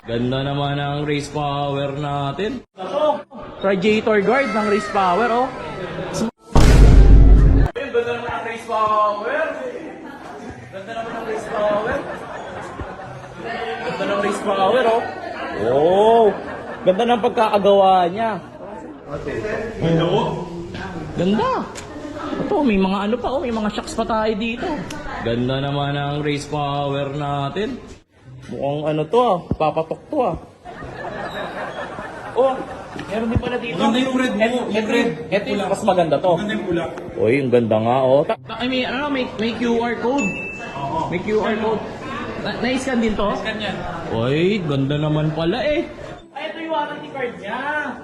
Ganda naman ang race power natin. Ito, radiator guard ng race power, oh. Ganda naman ang race power. Ganda naman ang race power. Ganda ng race power, oh. Oh, ganda ng pagkakagawa niya. Ganda. Ito, may mga ano pa, oh, may mga shocks pa tayo dito. Ganda naman ang race power natin. Mukhang ano to, ah, papatok to, ah. Oh, meron din pala dito. Maganda yung red mo, yung red. Ito yung mas maganda to. Maganda yung pula. Uy, yung ganda nga, oh. Ay, may, ano, may QR code. May QR code. Na-scan din to? Scan yan. Uy, ganda naman pala eh. Ay, ito yung warranty card niya.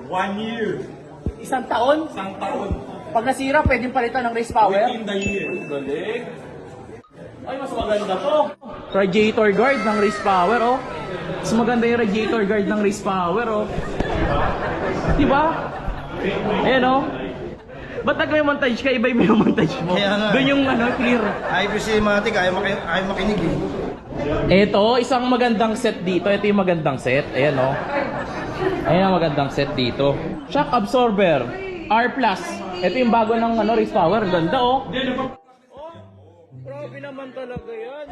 1 year. Isang taon? Isang taon. Pag nasira, pwedeng palitan ng race power. Within the year. Galing. Ay, mas maganda to. Radiator guard ng race power, oh. Mas maganda yung radiator guard ng race power, oh. Diba? Ayan, oh. Ba't nag-montage ka? Iba-iba yung montage mo. Kaya nga. Doon yung ano, clear. Ayaw cinematic, ayaw makinig eh. Ito, isang magandang set dito. Ito yung magandang set. Ayan, oh. Ayan ang magandang set dito. Shock absorber. R+. Ito yung bago ng ano, race power. Ganda, oh. Grabe naman talaga yan.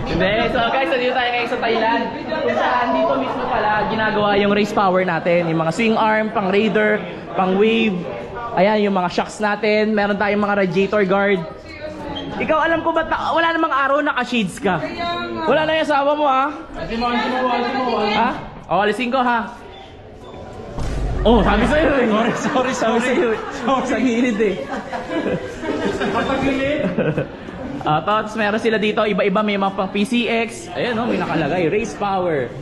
Hindi, so guys, dito tayo ngayon sa Thailand. Kung saan dito mismo pala ginagawa yung race power natin. Yung mga swing arm, pang raider, pang wave. Ayan, yung mga shocks natin. Meron tayong mga radiator guard. Ikaw, alam ko ba't wala namang araw naka-shades ka? Wala na yung asawa mo, ha? Ha? O, alisin ko, ha? Oh, sabi sa'yo eh. Sorry. Sabi sa'yo eh. Sa gilid eh. Tapos meron sila dito, iba-iba, may mga pang PCX. Ayan, oh, may nakalagay, race power.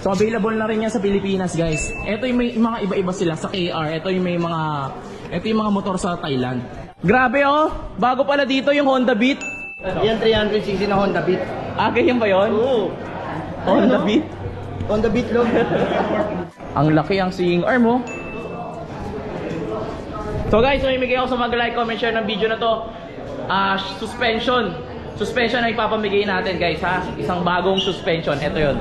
So available na rin yan sa Pilipinas, guys. Ito yung may mga iba-iba sila sa KR. Ito yung mga motor sa Thailand. Grabe, oh. Bago pala dito yung Honda Beat. Yan 300cc na Honda Beat. Ah, ganyan ba yun? Oo. Honda Beat? Honda Beat lo. Ang laki ang swing arm, oh. So guys, mamimigay ako sa mag-like, comment, share ng video na to. Suspension ang ipapamigay natin, guys, ha. Isang bagong suspension. Ito yun.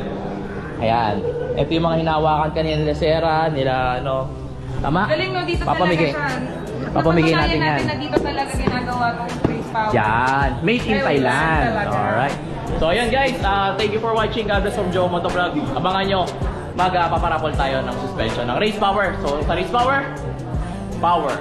Ayan. Ito yung mga hinawakan kanina nila Sera, nila ano. Tama? Galing no, dito Papamigay. talaga siya. Papamigay natin yan. Na dito talaga ginagawa tong race power. Yan. Made in Ay, Thailand. talaga. Alright. So ayan, guys. Thank you for watching. God bless from Joe Motovlog. Abangan nyo. Magpaparapol tayo ng suspension ng race power. So sa race power, power.